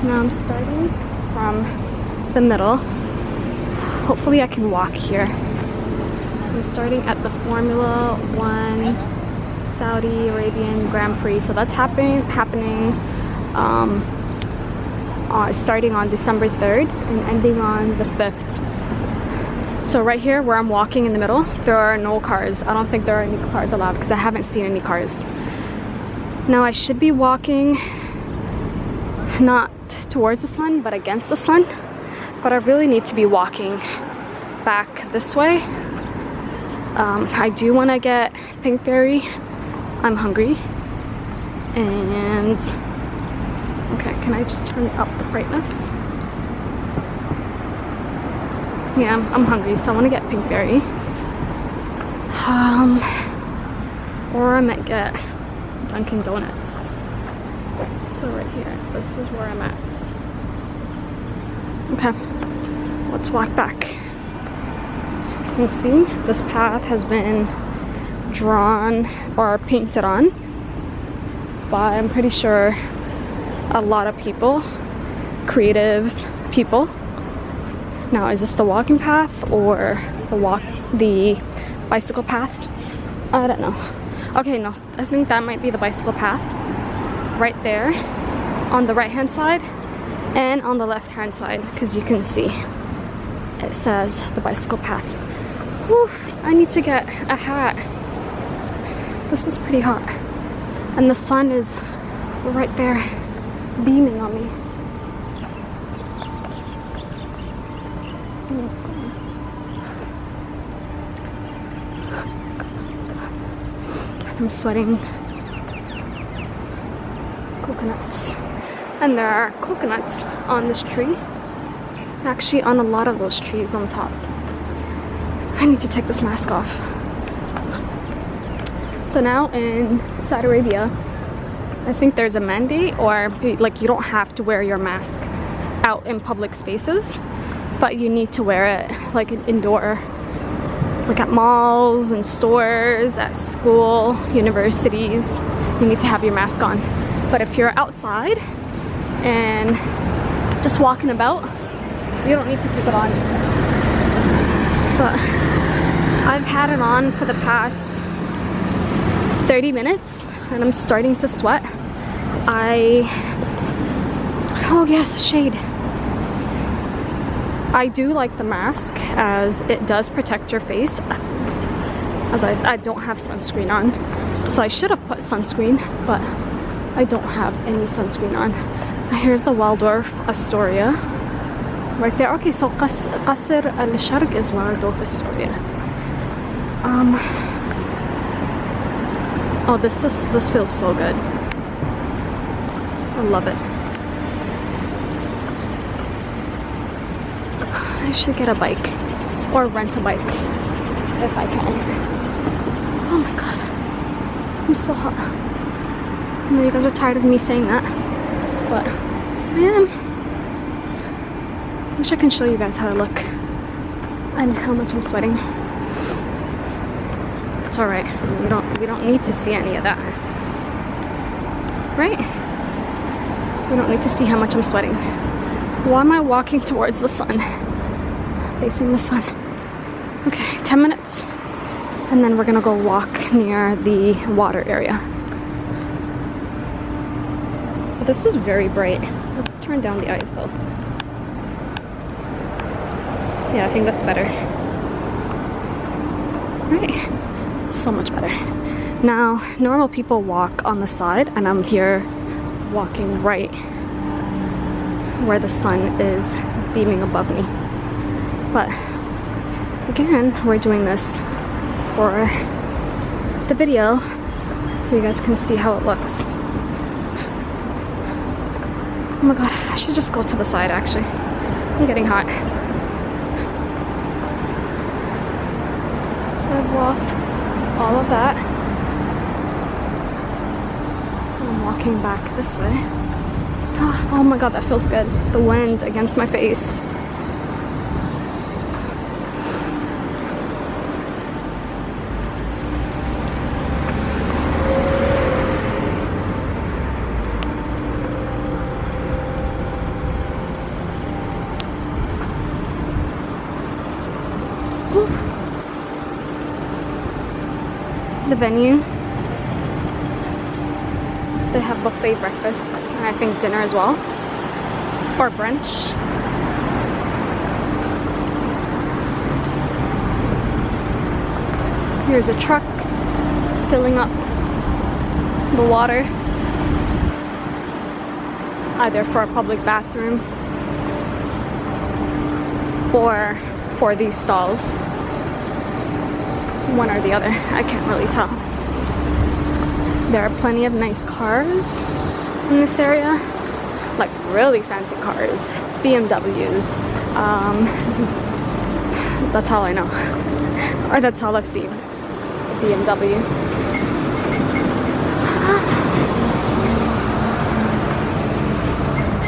Now I'm starting from the middle. Hopefully I can walk here. So I'm starting at the Formula 1 Saudi Arabian Grand Prix. So that's happening starting on December 3rd and ending on the 5th. So right here where I'm walking in the middle, there are no cars. I don't think there are any cars allowed because I haven't seen any cars. Now I should be walking not towards the sun but against the sun, but I really need to be walking back this way. I do want to get pinkberry. I'm hungry. And okay, can I just turn up the brightness? Yeah, I'm hungry, so I want to get pinkberry. Or I might get Dunkin' Donuts. So right here, this is where I'm at. Okay, let's walk back. So if you can see, this path has been drawn or painted on by, I'm pretty sure, a lot of people, creative people. Now, is this the walking path or the bicycle path? I don't know. Okay, no, I think that might be the bicycle path. Right there, on the right-hand side and on the left-hand side, because you can see it says the bicycle path. Whew, I need to get a hat. This is pretty hot. And the sun is right there, beaming on me. I'm sweating. Coconuts. And there are coconuts on this tree. Actually, on a lot of those trees on top. I need to take this mask off. So now in Saudi Arabia, I think there's a mandate, or like you don't have to wear your mask out in public spaces, but you need to wear it like indoor, like at malls and stores, at school, universities. You need to have your mask on. But if you're outside and just walking about, you don't need to keep it on. But I've had it on for the past 30 minutes and I'm starting to sweat. Oh yes, shade. I do like the mask as it does protect your face. As I don't have sunscreen on, so I should have put sunscreen, but I don't have any sunscreen on. Here's the Waldorf Astoria right there. Okay, so Qasr al-Sharq is Waldorf Astoria. Oh, this feels so good. I love it. I should get a bike or rent a bike if I can. Oh my god, I'm so hot. I know you guys are tired of me saying that, but I am. Wish I can show you guys how I look and how much I'm sweating. It's alright. We don't need to see any of that. Right? We don't need to see how much I'm sweating. Why am I walking towards the sun? Facing the sun. Okay, 10 minutes. And then we're gonna go walk near the water area. This is very bright. Let's turn down the ISO. Yeah, I think that's better. Right. So much better. Now, normal people walk on the side, and I'm here walking right where the sun is beaming above me. But again, we're doing this for the video so you guys can see how it looks. Oh my god, I should just go to the side actually. I'm getting hot. So I've walked all of that. I'm walking back this way. Oh my god, that feels good. The wind against my face. the venue. They have buffet breakfasts and I think dinner as well, or brunch. Here's a truck filling up the water, either for a public bathroom or for these stalls. One or the other, I can't really tell. There are plenty of nice cars in this area, like really fancy cars, BMWs. That's all I know, or that's all I've seen. BMW.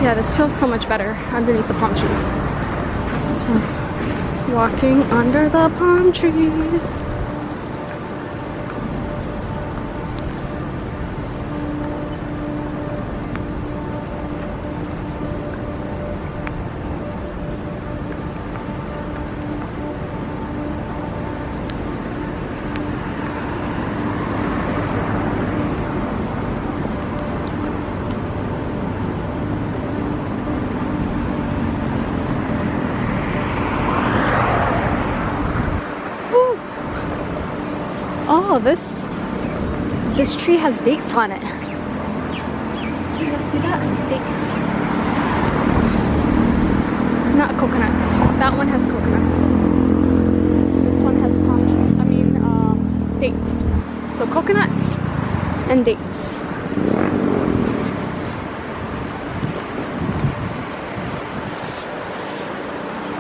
Yeah, this feels so much better underneath the palm trees. So, walking under the palm trees. Oh, this tree has dates on it. You guys see that? Dates. Not coconuts. That one has coconuts. This one has palm trees. I mean, dates. So coconuts and dates.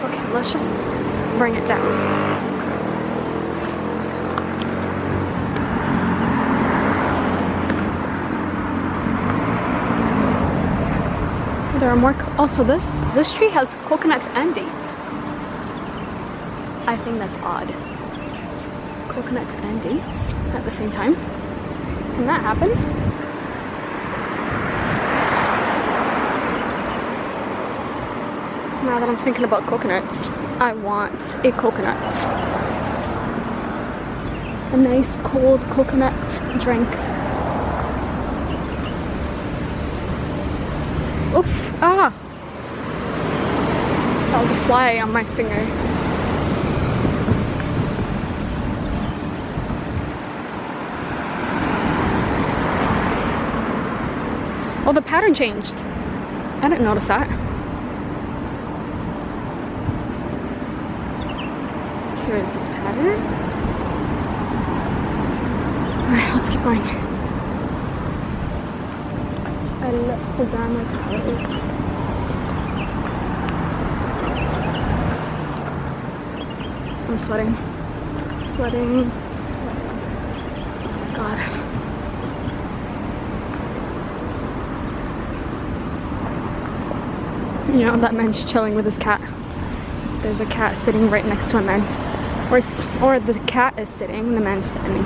Okay, let's just bring it down. There are more. Also, this tree has coconuts and dates. I think that's odd. Coconuts and dates at the same time. Can that happen? Now that I'm thinking about coconuts, I want a coconut. A nice cold coconut drink. Oof. Ah! That was a fly on my finger. Oh, the pattern changed. I didn't notice that. Here is this pattern. Alright, let's keep going. I'm sweating. Sweating. God. You know, that man's chilling with his cat. There's a cat sitting right next to a man. Or the cat is sitting, the man's standing.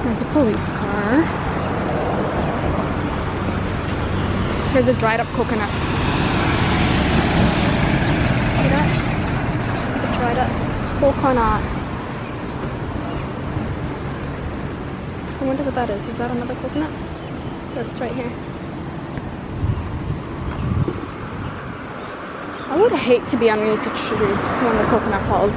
There's a police car. Here's a dried up coconut. See that? A dried up coconut. I wonder what that is. Is that another coconut? This right here. I would hate to be underneath the tree when the coconut falls.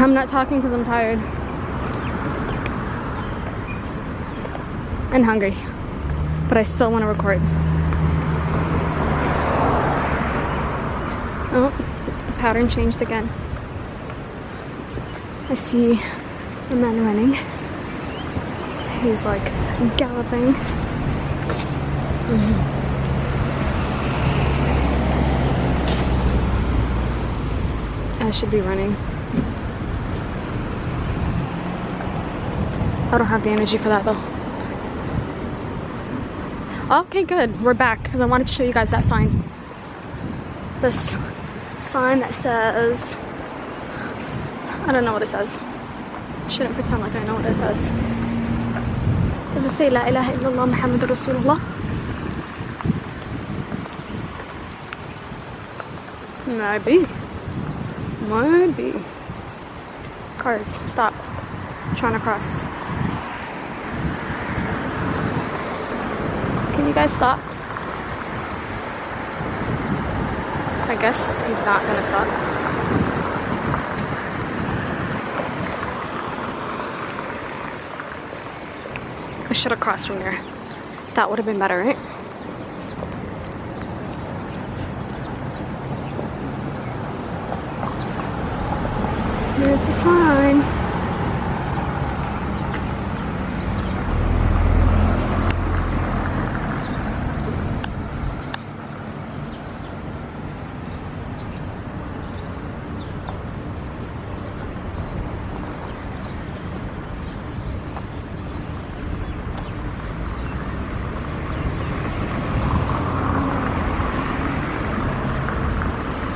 I'm not talking because I'm tired. And hungry. But I still want to record. Oh, the pattern changed again. I see a man running. He's like galloping. I should be running. I don't have the energy for that though. Okay, good. We're back because I wanted to show you guys that sign. This sign that says, I don't know what it says. Shouldn't pretend like I know what it says. Does it say La ilaha illallah Muhammadur Rasulullah? Maybe. Maybe. Cars, stop. I'm trying to cross. Can you guys stop? I guess he's not gonna stop. I should have crossed from there. That would have been better, right? Here's the sign.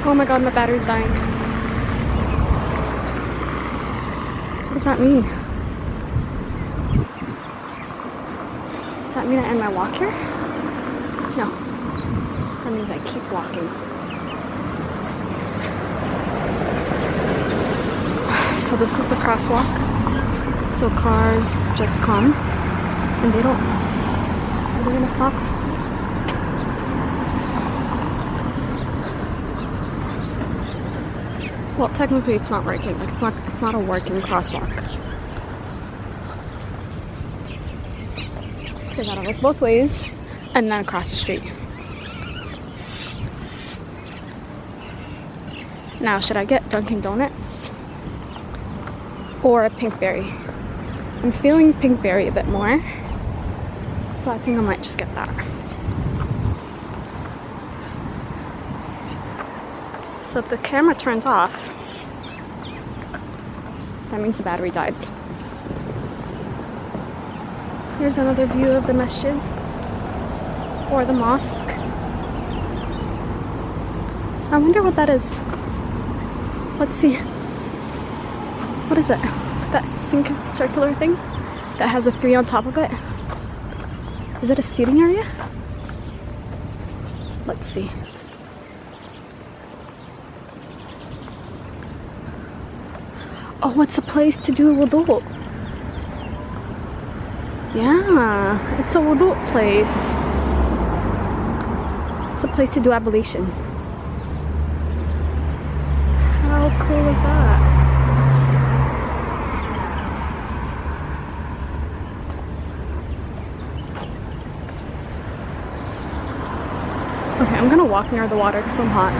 Oh my god, my battery's dying. What does that mean? Does that mean I end my walk here? No. That means I keep walking. So this is the crosswalk. So cars just come and they don't. Are they gonna stop? Well, technically it's not working. Like it's not a working crosswalk. They gotta look both ways and then across the street. Now, should I get Dunkin' Donuts or a Pinkberry? I'm feeling Pinkberry a bit more, so I think I might just get that. So if the camera turns off, that means the battery died. Here's another view of the masjid or the mosque. I wonder what that is. Let's see. What is it? That circular thing that has a 3 on top of it? Is it a seating area? Let's see. Oh, it's a place to do wudu. Yeah, it's a wudu place. It's a place to do ablution. How cool is that? Okay, I'm gonna walk near the water because I'm hot.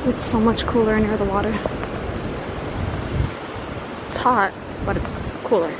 It's so much cooler near the water. It's hot, but it's cooler.